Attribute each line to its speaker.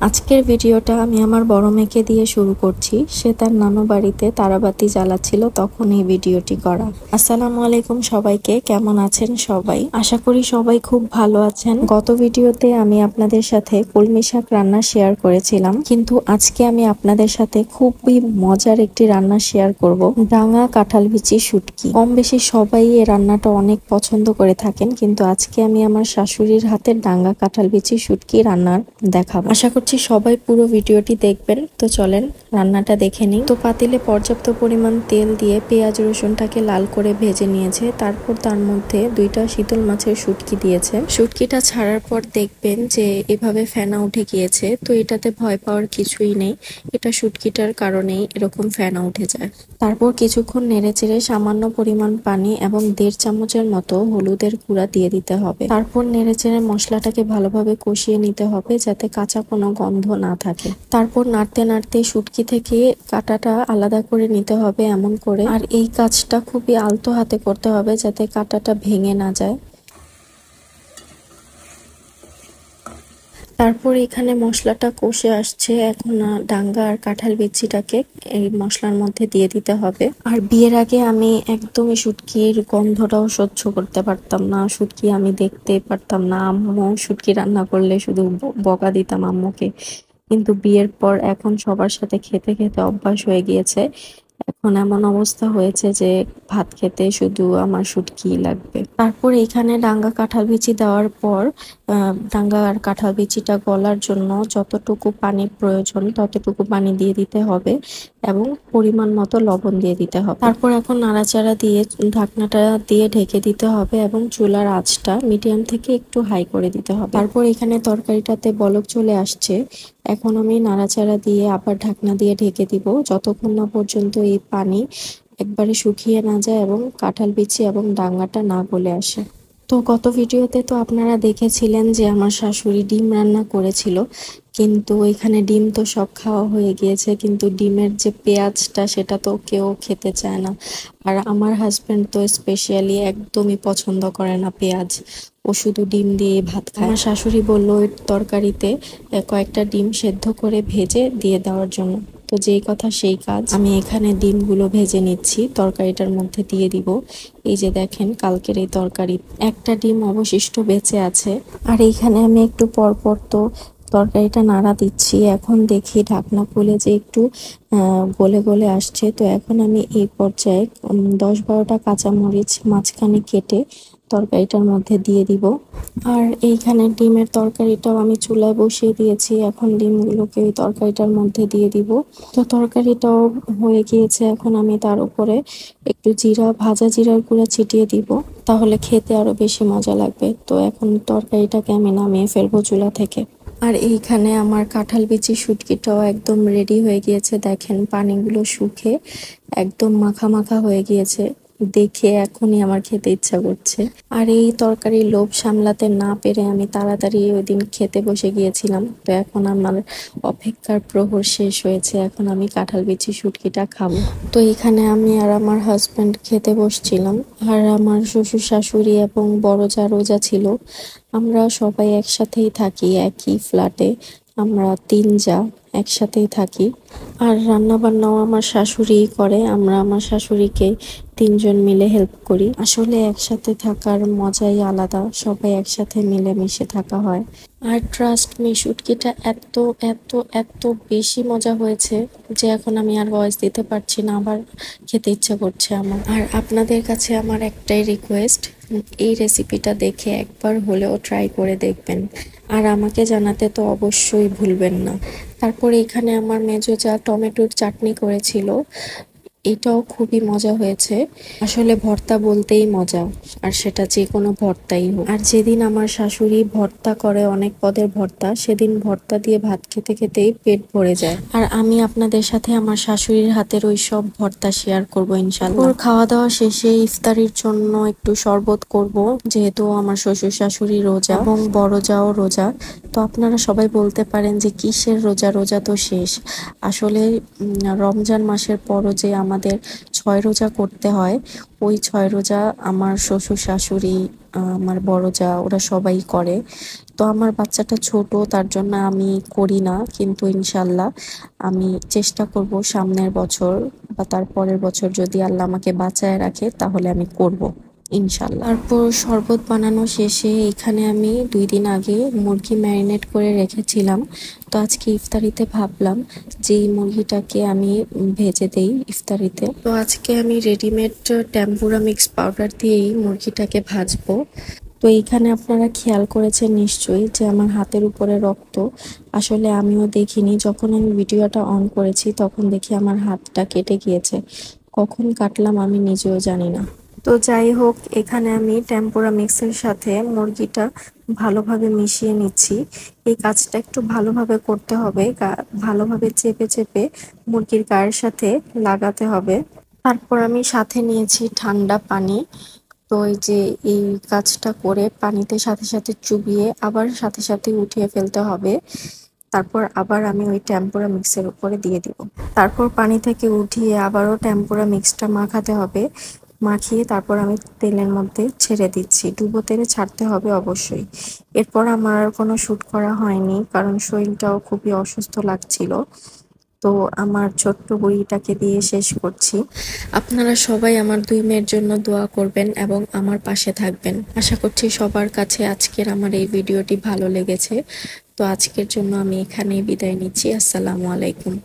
Speaker 1: আজকের ভিডিওটা আমি আমার বড় মেয়েকে দিয়ে শুরু করছি। সে তার নানু বাড়িতে তারাবাতি জ্বালাচ্ছিল, তখন এই ভিডিওটি করা। আসসালামু আলাইকুম সবাইকে, কেমন আছেন সবাই? আশা করি সবাই খুব ভালো আছেন। গত ভিডিওতে আমি আপনাদের সাথে কলমি শাক রান্না শেয়ার করেছিলাম, কিন্তু আজকে আমি আপনাদের সাথে খুবই মজার একটি রান্না শেয়ার করব, ডাঙা কাঁঠাল বিচি শুটকি। কম বেশি সবাই এই রান্নাটা অনেক পছন্দ করে থাকেন, কিন্তু আজকে আমি আমার শাশুড়ির হাতের ডাঙা কাঁঠাল বিচি শুটকি রান্নার দেখাবো। আশা করছি সবাই পুরো ভিডিওটি দেখবেন। তো চলেন রান্নাটা দেখে নিই। তো পাতিলে পর্যাপ্ত পরিমাণ তেল দিয়ে পেঁয়াজ রসুনটাকে লাল করে ভেজে নিয়েছে। তারপর তার মধ্যে 2টা শীতল মাছের শুটকি দিয়েছে। শুটকিটা ছাড়ার পর দেখবেন যে এভাবে ফেনা উঠে গিয়েছে। তো এটাতে ভয় পাওয়ার কিছুই নেই, এটা শুটকিটার কারণেই এরকম ফেনা উঠে যায়। তারপর কিছুক্ষণ নেড়েচেড়ে সামান্য পরিমাণ পানি এবং 1.5 চামচের মতো হলুদের গুঁড়া দিয়ে দিতে হবে। তারপর নেড়েচেড়ে মশলাটাকে ভালোভাবে কষিয়ে নিতে হবে, যাতে কাঁচা কোনো গন্ধ না থাকে। তারপর নাড়তে নাড়তে শুটকি থেকে কাঁটাটা আলাদা করে নিতে হবে এমন করে, আর এই কাজটা খুবই আলতো হাতে করতে হবে যাতে কাঁটাটা ভেঙে না যায়। তারপর এখানে মশলাটা কষে আসছে, এখন ডাঙ্গা আর কাঁঠাল বিচিটাকে এই মশলার মধ্যে দিয়ে দিতে হবে। আর বিয়ের আগে আমি একদমই শুটকির গন্ধটাও সহ্য করতে পারতাম না, শুটকি আমি দেখতেই পারতাম না। আম্মু শুটকি রান্না করলে শুধু বকা দিতাম আম্মুকে, কিন্তু বিয়ের পর এখন সবার সাথে খেতে খেতে অভ্যাস হয়ে গিয়েছে। এখন এমন অবস্থা হয়েছে যে ভাত খেতে শুধু আমার শুটকি লাগবে। তারপর এখানে ডাঙ্গা কাঁঠাল বিচি দেওয়ার পর ডাঙ্গা আর কাঁঠাল বিচিটা গলার জন্য যতটুকু পানির প্রয়োজন ততটুকু পানি দিয়ে দিতে হবে এবং পরিমাণ মতো লবণ দিয়ে দিতে হবে। তারপর এখন নাড়াচাড়া দিয়ে ঢাকনাটা দিয়ে ঢেকে দিতে হবে এবং চুলার আঁচটা মিডিয়াম থেকে একটু হাই করে দিতে হবে। তারপর এখানে তরকারিটাতে বলক চলে আসছে, এখন আমি নাড়াচাড়া দিয়ে আবার ঢাকনা দিয়ে ঢেকে দিব যতক্ষণ না পর্যন্ত এই পানি একবারে শুকিয়ে না যায় এবং কাঁঠাল বিচি এবং ডাঙ্গাটা না গলে আসে। তো গত ভিডিওতে তো আপনারা দেখেছিলেন যে আমার শাশুড়ি ডিম রান্না করেছিল, কিন্তু এখানে ডিম তো সব খাওয়া হয়ে গিয়েছে, কিন্তু ডিমের যে পেঁয়াজটা সেটা তো কেউ খেতে চায় না। আর আমার হাজবেন্ড তো স্পেশালি একদমই পছন্দ করে না পেঁয়াজ, ও শুধু ডিম দিয়ে ভাত খায়। আমার শাশুড়ি বলল ওই তরকারিতে কয়েকটা ডিম সেদ্ধ করে ভেজে দিয়ে দেওয়ার জন্য। তো যেই কথা সেই কাজ, আমি এখানে ডিমগুলো ভেজে নিচ্ছি, তরকারিটার মধ্যে দিয়ে দিব। এই যে দেখেন কালকের এই তরকারি, একটা ডিম অবশিষ্ট বেঁচে আছে। আর এইখানে আমি একটু পরপর তো তরকারিটা নাড়া দিচ্ছি। এখন দেখি ঢাকনা খুলে যে একটু গলে গলে আসছে। তো এখন আমি এই পর্যায়ে 10-12টা কাঁচামরিচ মাঝখানে কেটে তরকারিটার মধ্যে দিয়ে দিব। আর এইখানে ডিমের তরকারিটাও আমি চুলায় বসিয়ে দিয়েছি, এখন ডিমগুলোকে ওই তরকারিটার মধ্যে দিয়ে দিব। তো তরকারিটাও হয়ে গিয়েছে, এখন আমি তার উপরে একটু ভাজা জিরার গুঁড়া ছিটিয়ে দিব, তাহলে খেতে আরো বেশি মজা লাগবে। তো এখন তরকারিটাকে আমি নামিয়ে ফেলবো চুলা থেকে। আর এইখানে আমার কাঁঠাল বিচি শুটকিটাও একদম রেডি হয়ে গিয়েছে, দেখেন পানিগুলো শুকে একদম মাখা মাখা হয়ে গিয়েছে, দেখে এখনই আমার খেতে ইচ্ছা করছে। আর এই তরকারির লোভ সামলাতে না পেরে আমি তাড়াতাড়ি ওই দিন খেতে বসে গিয়েছিলাম। তো এখন আমার অপেক্ষার প্রহর শেষ হয়েছে, এখন আমি কাঁঠাল বিচি শুটকিটা খাবো। তো এখানে আমি আর আমার হাজবেন্ড খেতে বসছিলাম, আর আমার শ্বশুর শাশুড়ি এবং বড় যা রোজা ছিল। আমরা সবাই একসাথেই থাকি একই ফ্ল্যাটে, আমরা 3 যা একসাথেই থাকি। আর রান্না বান্নাও আমার শাশুড়ি করে, আমরা আমার শাশুড়িকে 3 জন মিলে হেল্প করি। আসলে একসাথে থাকার মজাই আলাদা, সবাই একসাথে মিলেমিশে থাকা হয়। আর ট্রাস্ট মি, শুটকিটা এত এত এত বেশি মজা হয়েছে যে এখন আমি আর ভয়েস দিতে পারছি না, আবার খেতে ইচ্ছা করছে আমার। আর আপনাদের কাছে আমার একটাই রিকোয়েস্ট, এই রেসিপিটা দেখে একবার হলেও ট্রাই করে দেখবেন, আর আমাকে জানাতে তো অবশ্যই ভুলবেন না। তারপরে এখানে আমার মেজো যা টমেটোর চাটনি করেছিল, এটাও খুবই মজা হয়েছে। আসলে ভর্তা বলতেই মজা, আর সেটা যে কোনো ভর্তাই হোক। আর যেদিন আমার শাশুড়ি ভর্তা করে অনেক পদের ভর্তা, সেদিন ভর্তা দিয়ে ভাত খেতে খেতেই পেট ভরে যায়। আর আমি আপনাদের সাথে আমার শাশুড়ির হাতের ওই সব ভর্তা শেয়ার করবো ইনশাল্লাহ। ওর খাওয়া দাওয়া শেষে ইফতারির জন্য একটু শরবত করব, যেহেতু আমার শ্বশুর শাশুড়ি রোজা এবং বড় যাও রোজা। তো আপনারা সবাই বলতে পারেন যে কিসের রোজা, রোজা তো শেষ। আসলে রমজান মাসের পরও যে আমাদের 6 রোজা করতে হয়, ওই 6 রোজা আমার শ্বশুর শাশুড়ি আমার বড় যা ওরা সবাই করে। তো আমার বাচ্চাটা ছোট, তার জন্য আমি করি না, কিন্তু ইনশাল্লাহ আমি চেষ্টা করব সামনের বছর বা তার পরের বছর যদি আল্লাহ আমাকে বাঁচায় রাখে তাহলে আমি করব ইনশাল্লাহ। তারপর শরবত বানানো শেষে এখানে আমি 2 দিন আগে মুরগি ম্যারিনেট করে রেখেছিলাম। তো আজকে ইফতারিতে ভাবলাম যে এই মুরগিটাকে আমি ভেজে দেই ইফতারিতে। তো আজকে আমি রেডিমেড টেম্পুরা মিক্স পাউডার দিয়েই মুরগিটাকে ভাজবো। তো এইখানে আপনারা খেয়াল করেছেন নিশ্চয়ই যে আমার হাতের উপরে রক্ত। আসলে আমিও দেখিনি, যখন আমি ভিডিওটা অন করেছি তখন দেখি আমার হাতটা কেটে গিয়েছে। কখন কাটলাম আমি নিজেও জানি না। তো যাই হোক, এখানে আমি টেম্পুরা মিক্সের সাথে মুরগিটা ভালোভাবে মিশিয়ে নিচ্ছি। এই কাজটা একটু ভালোভাবে করতে হবে, ভালোভাবে চেপে চেপে মুরগির গায়ের সাথে লাগাতে হবে। তারপর আমি সাথে নিয়েছি ঠান্ডা পানি। তো এই যে এই কাজটা করে পানিতে সাথে সাথে চুবিয়ে আবার সাথে সাথে উঠিয়ে ফেলতে হবে। তারপর আবার আমি ওই টেম্পুরা মিক্সের উপরে দিয়ে দিব। তারপর পানি থেকে উঠিয়ে আবারও টেম্পুরা মিক্সটা মাখাতে হবে। মাখিয়ে তারপর আমি তেলের মধ্যে ছেড়ে দিচ্ছি। ডুবো তেলে ছাড়তে হবে অবশ্যই। এরপর আমার আর কোনো শুট করা হয়নি, কারণ শরীরটাও খুবই অসুস্থ লাগছিল। তো আমার ছোট্ট বুড়িটাকে দিয়ে শেষ করছি। আপনারা সবাই আমার 2 মেয়ের জন্য দোয়া করবেন এবং আমার পাশে থাকবেন। আশা করছি সবার কাছে আজকের আমার এই ভিডিওটি ভালো লেগেছে। তো আজকের জন্য আমি এখানেই বিদায় নিচ্ছি। আসসালামু আলাইকুম।